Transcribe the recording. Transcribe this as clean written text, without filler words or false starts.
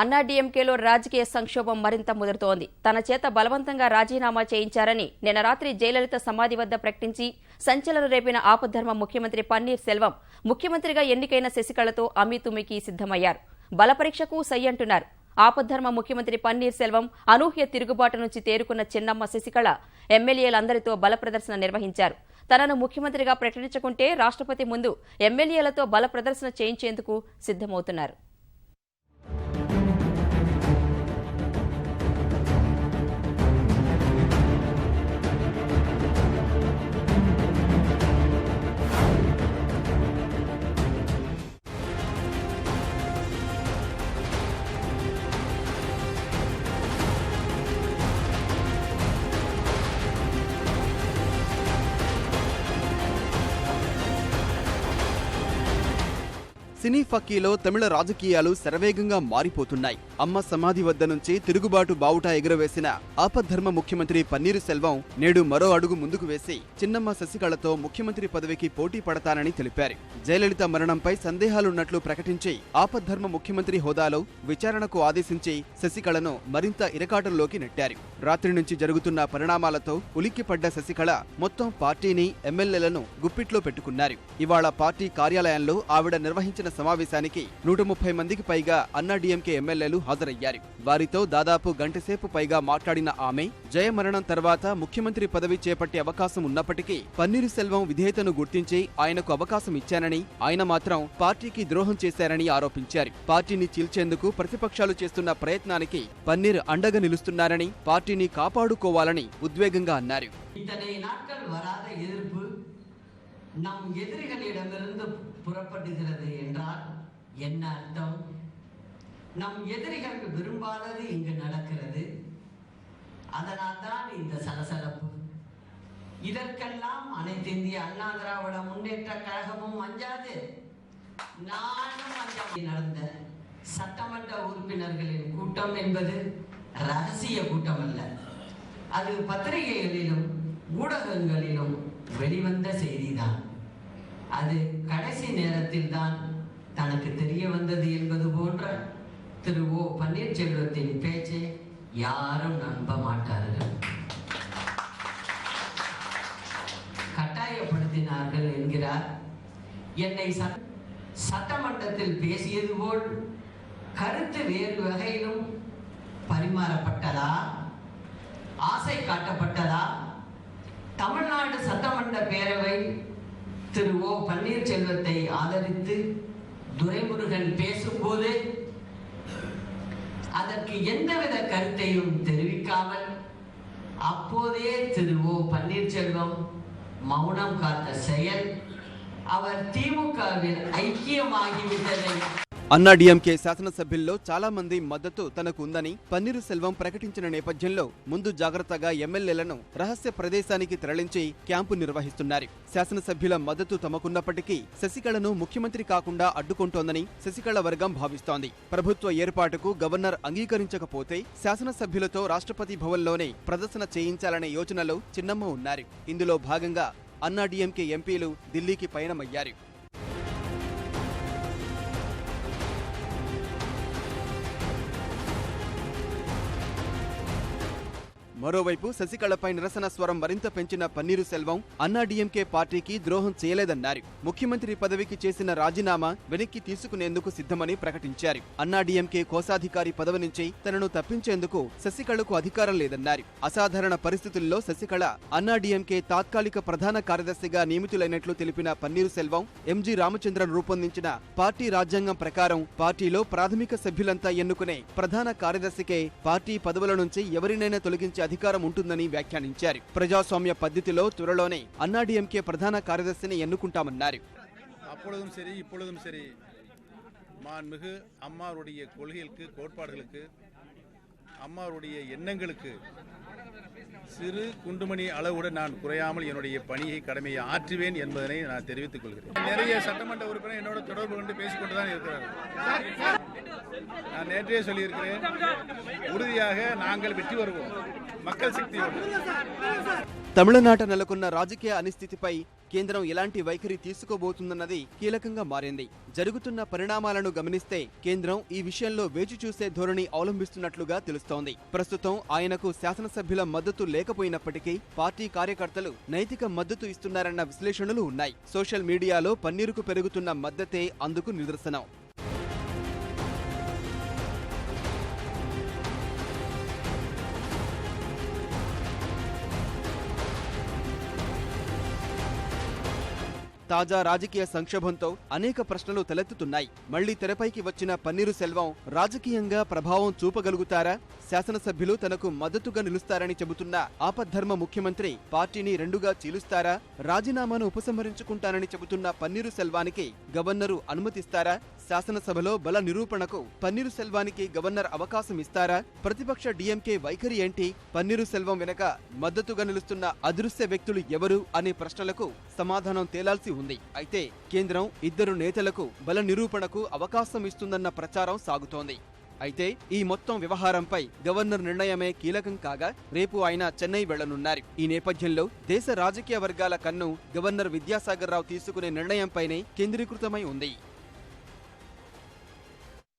అన్నాడీఎంకేలో రాజకీయ సంక్షోభం మరింత ముదురుతోంది. తన చేత బలవంతంగా రాజీనామా చేయించారని నిన్న రాత్రి జయలలిత సమాధి వద్ద ప్రకటించి సంచలనం రేపిన ఆపద్ధర్మ ముఖ్యమంత్రి పన్నీర్ సెల్వం ముఖ్యమంత్రిగా ఎన్నికైన శశికళతో అమీతుమికి సిద్దమయ్యారు. బలపరీక్షకు సై అంటున్నారు. ఆపద్ధర్మ ముఖ్యమంత్రి పన్నీర్ సెల్వం అనూహ్య తిరుగుబాటు నుంచి తేరుకున్న చిన్నమ్మ శశికళ ఎమ్మెల్యేలందరితో బల ప్రదర్శన నిర్వహించారు. తనను ముఖ్యమంత్రిగా ప్రకటించుకుంటే రాష్ట్రపతి ముందు ఎమ్మెల్యేలతో బల ప్రదర్శన చేయించేందుకు సిద్దమవుతున్నారు. సినీ ఫక్కీలో తమిళ రాజకీయాలు శరవేగంగా మారిపోతున్నాయి. అమ్మ సమాధి వద్ద నుంచి తిరుగుబాటు బావుటా ఎగురవేసిన ఆపద్ధర్మ ముఖ్యమంత్రి పన్నీరు సెల్వం నేడు మరో అడుగు ముందుకు వేసి చిన్నమ్మ శశికళతో ముఖ్యమంత్రి పదవికి పోటీ పడతానని తెలిపారు. జయలలిత మరణంపై సందేహాలున్నట్లు ప్రకటించి ఆపద్ధర్మ ముఖ్యమంత్రి హోదాలో విచారణకు ఆదేశించి శశికళను మరింత ఇరకాటంలోకి నెట్టారు. రాత్రి నుంచి జరుగుతున్న పరిణామాలతో ఉలిక్కిపడ్డ శశికళ మొత్తం పార్టీని, ఎమ్మెల్యేలను గుప్పిట్లో పెట్టుకున్నారు. ఇవాళ పార్టీ కార్యాలయంలో ఆవిడ నిర్వహించిన సమావేశానికి 130 మందికి పైగా అన్నాడీఎంకే ఎమ్మెల్యేలు హాజరయ్యారు. వారితో దాదాపు గంటసేపు పైగా మాట్లాడిన ఆమె జయ మరణం తర్వాత ముఖ్యమంత్రి పదవి చేపట్టే అవకాశం ఉన్నప్పటికీ పన్నీరు సెల్వం విధేయతను గుర్తించి ఆయనకు అవకాశం ఇచ్చానని, ఆయన మాత్రం పార్టీకి ద్రోహం చేశారని ఆరోపించారు. పార్టీని చీల్చేందుకు ప్రతిపక్షాలు చేస్తున్న ప్రయత్నానికి పన్నీర్ అండగా నిలుస్తున్నారని, పార్టీని కాపాడుకోవాలని ఉద్వేగంగా అన్నారు. நம் எதிரிகளிடமிருந்து புறப்படுகிறது என்றால் என்ன அர்த்தம்? நம் எதிரிகள் விரும்பாதது இங்கு நடக்கிறது. அதனால் தான் இந்த சலசலப்பு. இதற்கெல்லாம் அனைத்து இந்திய அண்ணா திராவிட முன்னேற்ற கழகமும் அஞ்சாது, நானும் அஞ்சாது. நடந்த சட்டமன்ற உறுப்பினர்களின் கூட்டம் என்பது ரகசிய கூட்டம் அல்ல. அது பத்திரிகைகளிலும் ஊடகங்களிலும் வெளிவந்த செய்திதான். அது கடைசி நேரத்தில் தான் தனக்கு தெரிய வந்தது என்பது போன்ற திரு ஓ பன்னீர்செல்வத்தின் பேச்சை யாரும் நம்ப மாட்டார்கள். கட்டாயப்படுத்தினார்கள் என்கிறார். என்னை சட்டமன்றத்தில் பேசியது போல் கருத்து வேறு வகையிலும் பரிமாறப்பட்டதா, ஆசை காட்டப்பட்டதா? தமிழ்நாடு சட்டமன்ற பேரவை திரு ஓ பன்னீர்செல்வத்தை ஆதரித்து துரைமுருகன் பேசும்போது அதற்கு எந்தவித கருத்தையும் தெரிவிக்காமல் அப்போதே திரு ஓ பன்னீர்செல்வம் மௌனம் காத்த செயல் அவர் திமுகவில் ஐக்கியமாகிவிட்டதை అన్నాడీఎంకే శాసనసభ్యుల్లో చాలా మంది మద్దతు తనకు ఉందని పన్నీరు సెల్వం ప్రకటించిన నేపథ్యంలో ముందు జాగ్రత్తగా ఎమ్మెల్యేలను రహస్య ప్రదేశానికి తరలించి క్యాంపు నిర్వహిస్తున్నారు. శాసనసభ్యుల మద్దతు తమకున్నప్పటికీ శశికళను ముఖ్యమంత్రి కాకుండా అడ్డుకుంటోందని శశికళ వర్గం భావిస్తోంది. ప్రభుత్వ ఏర్పాటుకు గవర్నర్ అంగీకరించకపోతే శాసనసభ్యులతో రాష్ట్రపతి భవన్లోనే ప్రదర్శన చేయించాలనే యోచనలో చిన్నమ్మ ఉన్నారు. ఇందులో భాగంగా అన్నాడీఎంకే ఎంపీలు ఢిల్లీకి పయనమయ్యారు. మరోవైపు శశికళపై నిరసన స్వరం మరింత పెంచిన పన్నీరు సెల్వం అన్నాడీఎంకే పార్టీకి ద్రోహం చేయలేదన్నారు. ముఖ్యమంత్రి పదవికి చేసిన రాజీనామా వెనక్కి తీసుకునేందుకు సిద్ధమని ప్రకటించారు. అన్నాడీఎంకే కోశాధికారి పదవి నుంచి తనను తప్పించేందుకు శశికళకు అధికారం లేదన్నారు. అసాధారణ పరిస్థితుల్లో శశికళ అన్నాడీఎంకే తాత్కాలిక ప్రధాన కార్యదర్శిగా నియమితులైనట్లు తెలిపిన పన్నీరు సెల్వం ఎంజీ రామచంద్రన్ రూపొందించిన పార్టీ రాజ్యాంగం ప్రకారం పార్టీలో ప్రాథమిక సభ్యులంతా ఎన్నుకునే ప్రధాన కార్యదర్శికే పార్టీ పదవుల నుంచి ఎవరినైనా తొలగించే అధికారం ఉంటుందని వ్యాఖ్యానించారు. ప్రజాస్వామ్య పద్ధతిలో త్వరలోనే అన్నాడీఎంకే ప్రధాన కార్యదర్శిని ఎన్నుకుంటామన్నారు. அப்பொழுதும் சரி இப்பொழுதும் சரி மாண்புமிகு அம்மாவுடைய கொள்கைகளுக்கு, கோட்பாடுகளுக்கு, அம்மாவுடைய எண்ணங்களுக்கு சிறு குண்டுமணி அளவுட நான் குறையாமல் என்னுடைய பணியை, கடமையை ஆற்றுவேன் என்பதனை நான் தெரிவித்துக் கொள்கிறேன். நிறைய சட்டமன்ற உறுப்பினர் என்னோட தொடர்பு கொண்டு பேசிக்கொண்டுதான் இருக்கிறார்கள். நான் நேற்றே சொல்லியிருக்கிறேன், உறுதியாக நாங்கள் வெற்றி வருவோம், மக்கள் சக்தியோடு. తమిళనాట నెలకొన్న రాజకీయ అనిస్థితిపై కేంద్రం ఎలాంటి వైఖరి తీసుకోబోతుందన్నది కీలకంగా మారింది. జరుగుతున్న పరిణామాలను గమనిస్తే కేంద్రం ఈ విషయంలో వేచి చూసే ధోరణి అవలంబిస్తున్నట్లుగా తెలుస్తోంది. ప్రస్తుతం ఆయనకు శాసనసభ్యుల మద్దతు లేకపోయినప్పటికీ పార్టీ కార్యకర్తలు నైతిక మద్దతు ఇస్తున్నారన్న విశ్లేషణలు ఉన్నాయి. సోషల్ మీడియాలో పన్నీరుకు పెరుగుతున్న మద్దతే అందుకు నిదర్శనం. తాజా రాజకీయ సంక్షోభంతో అనేక ప్రశ్నలు తలెత్తుతున్నాయి. మళ్లీ తెరపైకి వచ్చిన పన్నీరు సెల్వం రాజకీయంగా ప్రభావం చూపగలుగుతారా? శాసనసభ్యులు తనకు మద్దతుగా నిలుస్తారని చెబుతున్న ఆపద్ధర్మ ముఖ్యమంత్రి పార్టీని రెండుగా చీలుస్తారా? రాజీనామాను ఉపసంహరించుకుంటానని చెబుతున్న పన్నీరు సెల్వానికి గవర్నరు అనుమతిస్తారా? శాసనసభలో బల నిరూపణకు పన్నీరు సెల్వానికి గవర్నర్ అవకాశం ఇస్తారా? ప్రతిపక్ష డీఎంకే వైఖరి ఏంటి? పన్నీరు సెల్వం వెనక మద్దతుగా నిలుస్తున్న అదృశ్య వ్యక్తులు ఎవరు అనే ప్రశ్నలకు సమాధానం తేలాల్సి ఉంది. అయితే కేంద్రం ఇద్దరు నేతలకు బల నిరూపణకు అవకాశం ఇస్తుందన్న ప్రచారం సాగుతోంది. అయితే ఈ మొత్తం వ్యవహారంపై గవర్నర్ నిర్ణయమే కీలకం కాగా రేపు ఆయన చెన్నై వెళ్లనున్నారు. ఈ నేపథ్యంలో దేశ రాజకీయ వర్గాల కన్ను గవర్నర్ విద్యాసాగర్ రావు తీసుకునే నిర్ణయంపైనే కేంద్రీకృతమై ఉంది.